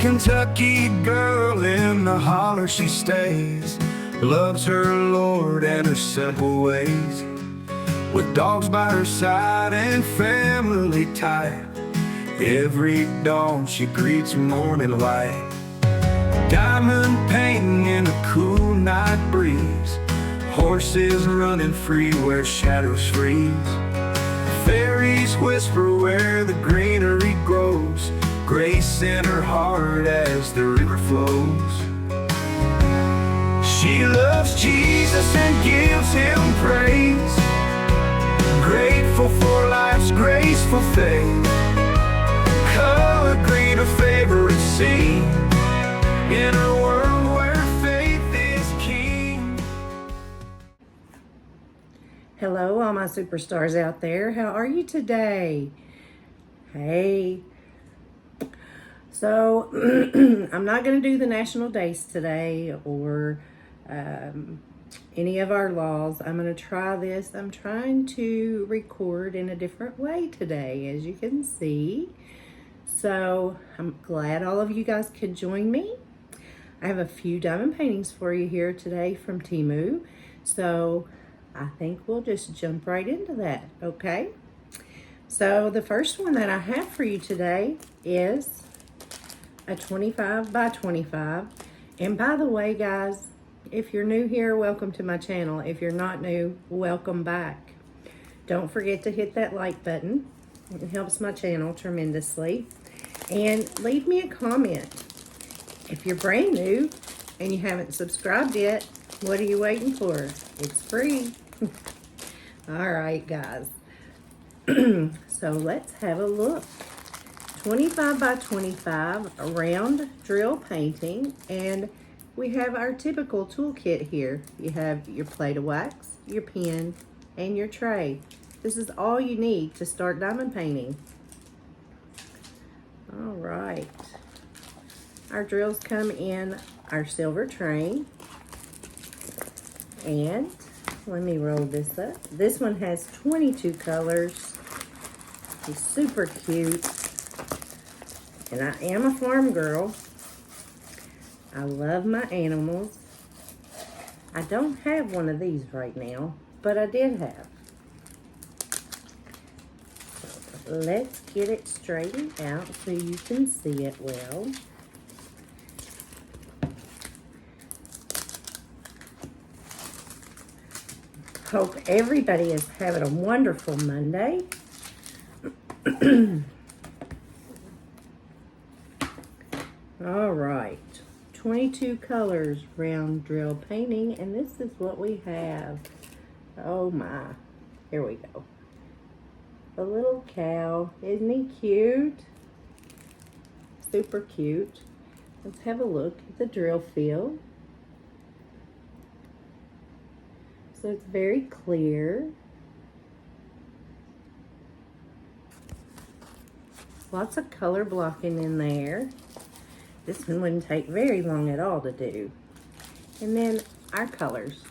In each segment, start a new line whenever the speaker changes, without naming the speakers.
Kentucky girl, in the holler she stays, loves her Lord and her simple ways. With dogs by her side and family tight, every dawn she greets morning light. Diamond painting in a cool night breeze, horses running free where shadows freeze. Fairies whisper where the greenery grows, grace in her heart as the river flows. She loves Jesus and gives him praise, grateful for life's graceful thing. Color green, her favorite scene, in a world where faith is king.
Hello, all my superstars out there. How are you today? Hey. So, I'm not going to do the national days today or any of our laws. I'm going to try this. I'm trying to record in a different way today, as you can see. So, I'm glad all of you guys could join me. I have a few diamond paintings for you here today from Temu. So, I think we'll just jump right into that, okay? So, the first one that I have for you today is a 25 by 25. And by the way, guys, if you're new here, welcome to my channel. If you're not new, welcome back. Don't forget to hit that like button. It helps my channel tremendously. And leave me a comment. If you're brand new and you haven't subscribed yet, what are you waiting for? It's free. All right, guys. So let's have a look. 25 by 25, a round drill painting, and we have our typical toolkit here. You have your plate of wax, your pen, and your tray. This is all you need to start diamond painting. All right. Our drills come in our silver tray, and let me roll this up. This one has 22 colors. It's super cute. And I am a farm girl. I love my animals. I don't have one of these right now, but I did have. So let's get it straightened out so you can see it well. Hope everybody is having a wonderful Monday. All right, 22 colors round drill painting, and this is what we have. Oh my, here we go. A little cow, isn't he cute? Super cute. Let's have a look at the drill field. So it's very clear. Lots of color blocking in there. This one wouldn't take very long at all to do. And then our colors.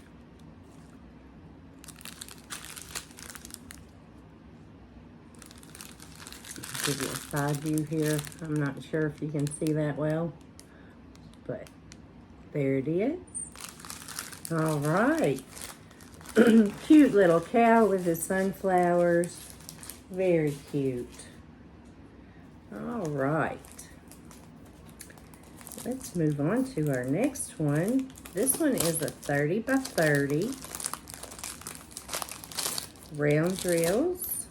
Give you a side view here. I'm not sure if you can see that well, but there it is. All right. Cute little cow with his sunflowers. Very cute. All right. Let's move on to our next one. This one is a 30 by 30 round drills.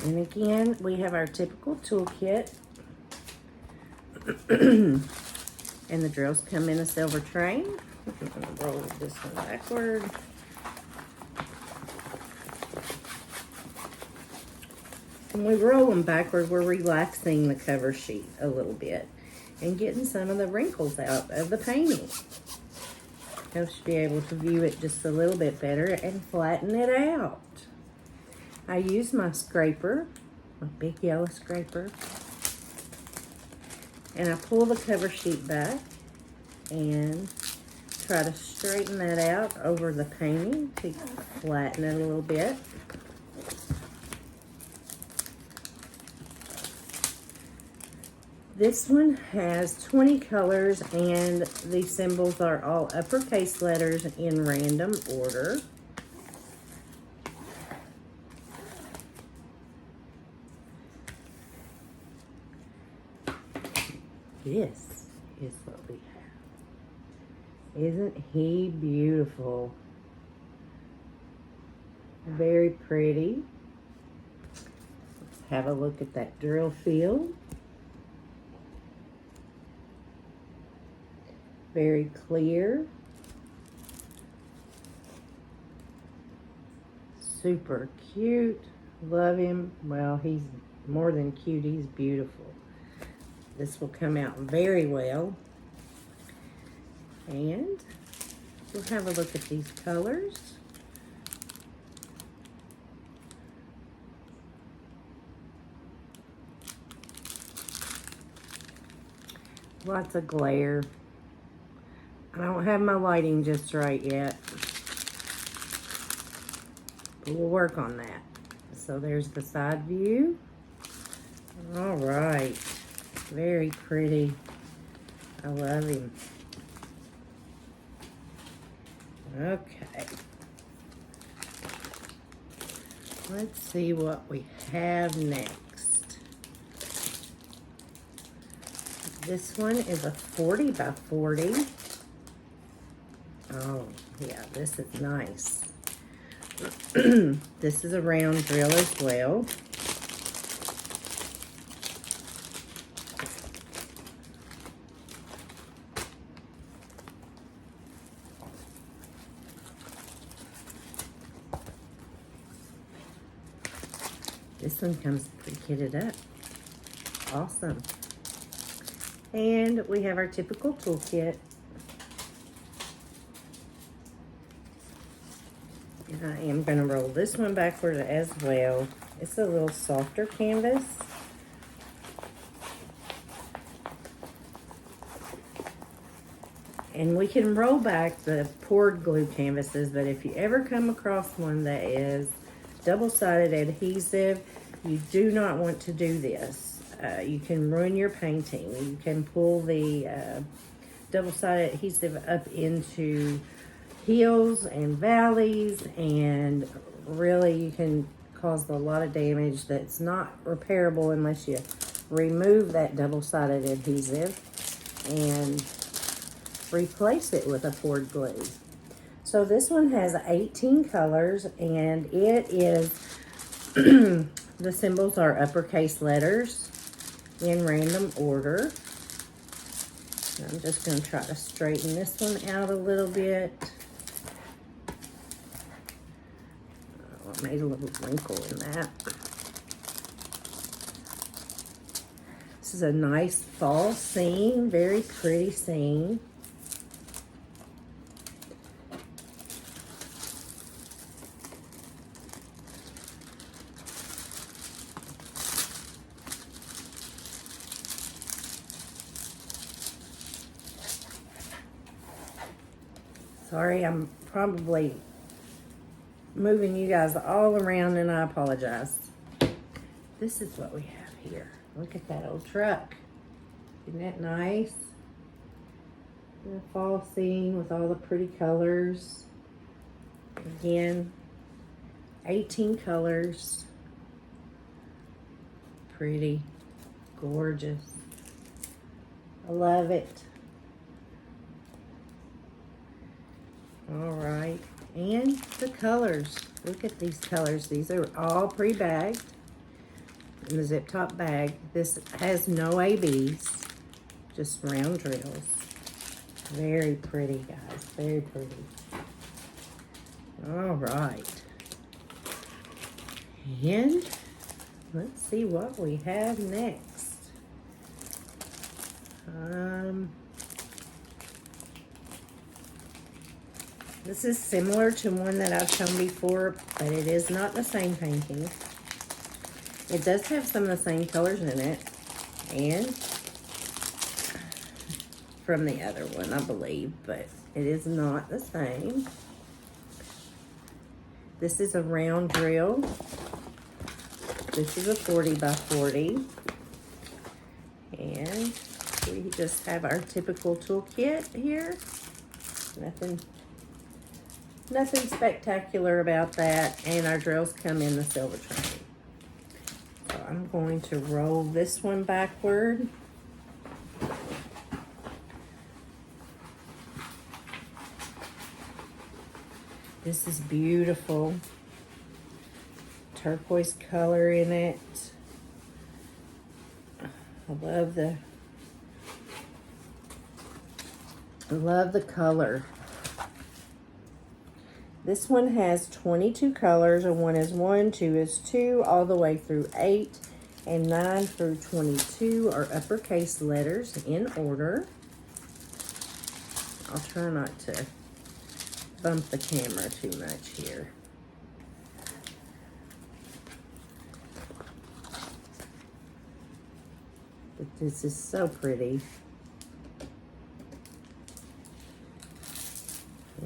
And again, we have our typical toolkit. And the drills come in a silver tray. I'm going to roll this one backward. When we roll them backward, we're relaxing the cover sheet a little bit and getting some of the wrinkles out of the painting. Helps you be able to view it just a little bit better and flatten it out. I use my scraper, my big yellow scraper, and I pull the cover sheet back and try to straighten that out over the painting to flatten it a little bit. This one has 20 colors, and the symbols are all uppercase letters in random order. This is what we have. Isn't he beautiful? Very pretty. Let's have a look at that drill field. Very clear. Super cute. Love him. Well, he's more than cute. He's beautiful. This will come out very well. And we'll have a look at these colors. Lots of glare. I don't have my lighting just right yet, but we'll work on that. So there's the side view. All right, very pretty. I love him. Okay. Let's see what we have next. This one is a 40 by 40. Oh, yeah, this is nice. This is a round drill as well. This one comes pre-kitted up. Awesome. And we have our typical toolkit. And I am going to roll this one backward as well. It's a little softer canvas. And we can roll back the poured glue canvases, but if you ever come across one that is double-sided adhesive, you do not want to do this. You can ruin your painting. You can pull the double-sided adhesive up into hills and valleys, and really you can cause a lot of damage that's not repairable unless you remove that double-sided adhesive and replace it with a poured glue. So this one has 18 colors, and it is the symbols are uppercase letters in random order. I'm just going to try to straighten this one out a little bit. I made a little wrinkle in that. This is a nice fall scene, very pretty scene. Sorry, I'm probably moving you guys all around, and I apologize. This is what we have here. Look at that old truck. Isn't that nice? The fall scene with all the pretty colors. Again, 18 colors. Pretty, gorgeous. I love it. All right, and the colors. Look at these colors. These are all pre-bagged in the zip top bag. This has no ABs, just round drills. Very pretty, guys, very pretty. All right, and let's see what we have next. This is similar to one that I've shown before, but it is not the same painting. It does have some of the same colors in it, and from the other one, I believe, but It is not the same. This is a round drill. This is a 40 by 40. And we just have our typical toolkit here. Nothing spectacular about that. And our drills come in the silver tray. So I'm going to roll this one backward. This is beautiful. Turquoise color in it. I love the color. This one has 22 colors, and 1 is 1, 2 is 2, all the way through 8, and 9 through 22 are uppercase letters in order. I'll try not to bump the camera too much here. But this is so pretty.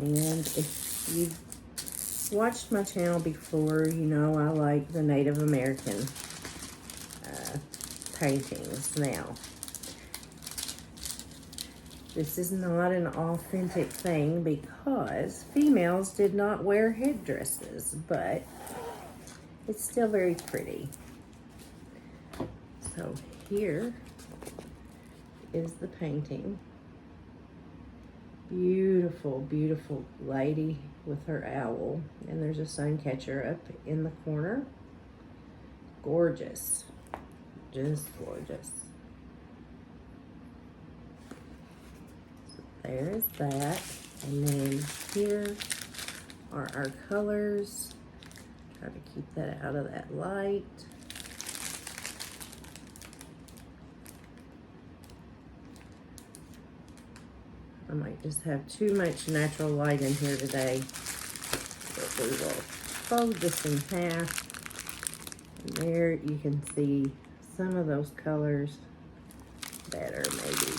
And if you've watched my channel before, you know I like the Native American paintings. Now, this is not an authentic thing because females did not wear headdresses, but it's still very pretty. So here is the painting. Beautiful, beautiful lady with her owl. And there's a sun catcher up in the corner. Gorgeous. Just gorgeous. So there's that. And then here are our colors. Try to keep that out of that light. I might just have too much natural light in here today. But we will fold this in half. And there you can see some of those colors better maybe.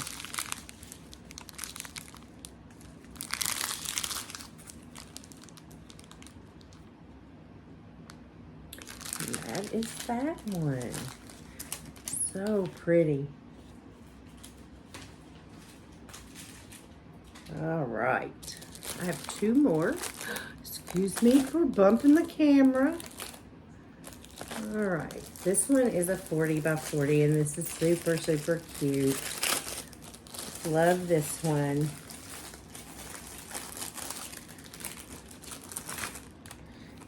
And that is that one. So pretty. All right, I have 2 more. Excuse me for bumping the camera. All right, this one is a 40 by 40, and this is super, super cute. Love this one.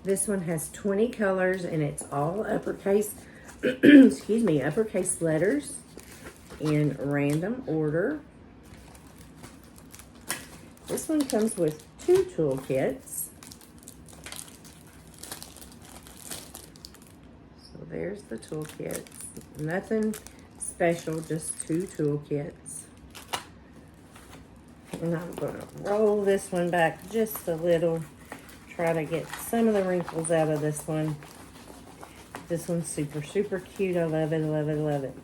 This one has 20 colors, and it's all uppercase, excuse me, uppercase letters in random order. This one comes with 2 toolkits. So there's the toolkits. Nothing special, just 2 toolkits. And I'm going to roll this one back just a little. Try to get some of the wrinkles out of this one. This one's super, super cute. I love it, love it, love it.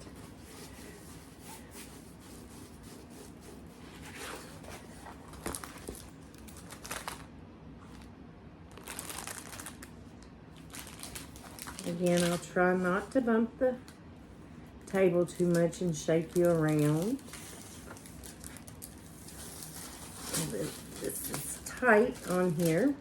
Again, I'll try not to bump the table too much and shake you around. This is tight on here.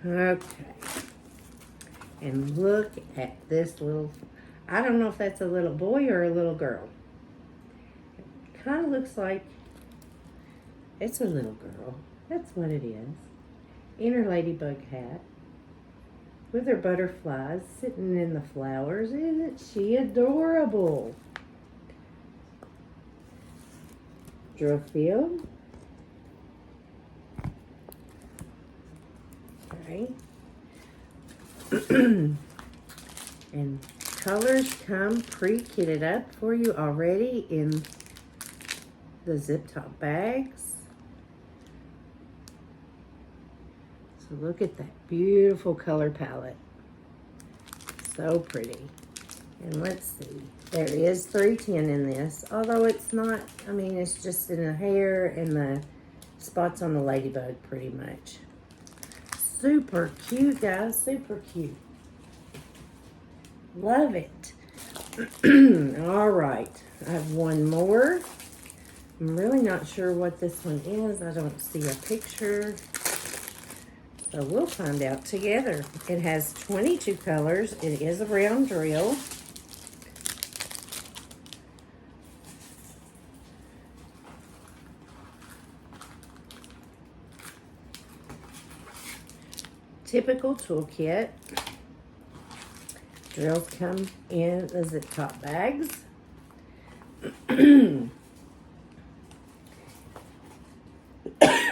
Okay, and look at this little, I don't know if that's a little boy or a little girl. It kind of looks like it's a little girl. That's what it is. In her ladybug hat with her butterflies sitting in the flowers. Isn't she adorable? Drill field, Okay. And colors come pre-kitted up for you already in the zip top bags. So look at that beautiful color palette. So pretty. And let's see, there is 310 in this, although it's not, I mean, it's just in the hair and the spots on the ladybug pretty much. Super cute, guys, super cute. Love it. All right, I have one more. I'm really not sure what this one is. I don't see a picture. So we'll find out together. It has 22 colors. It is a round drill. Typical toolkit. Drills come in the zip top bags.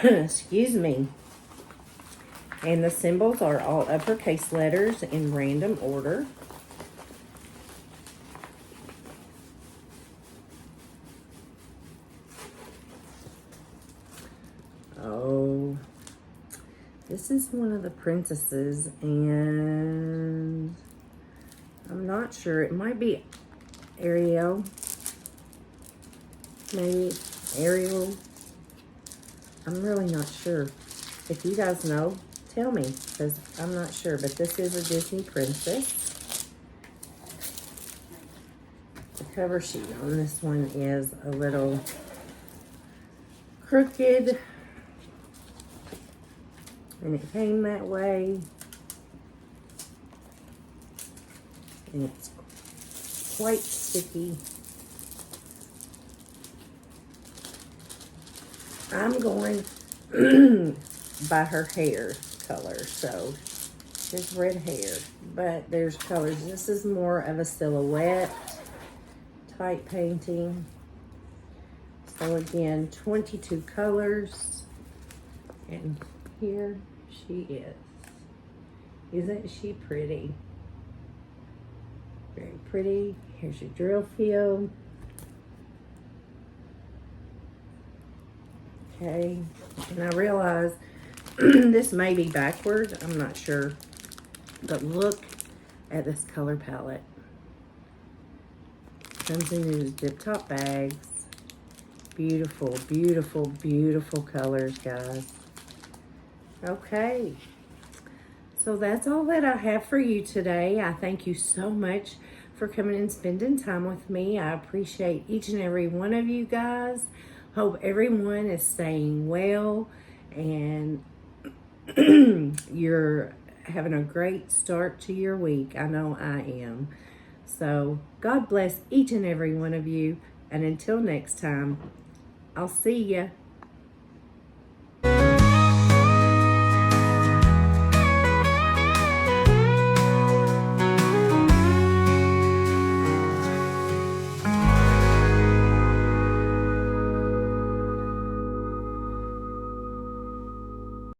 Excuse me. And the symbols are all uppercase letters in random order. Oh, this is one of the princesses, and I'm not sure. It might be Ariel. Maybe Ariel. I'm really not sure. If you guys know, tell me, because I'm not sure. But this is a Disney princess. The cover sheet on this one is a little crooked. And it came that way. And it's quite sticky. I'm going by her hair color. So there's red hair, but there's colors. This is more of a silhouette type painting. So again, 22 colors. And here she is. Isn't she pretty? Very pretty. Here's your drill field. Okay, and I realize this may be backward. I'm not sure. But look at this color palette. Comes in these zip top bags. Beautiful, beautiful, beautiful colors, guys. Okay, so that's all that I have for you today. I thank you so much for coming and spending time with me. I appreciate each and every one of you guys. Hope everyone is staying well and you're having a great start to your week. I know I am. So God bless each and every one of you. And until next time, I'll see ya.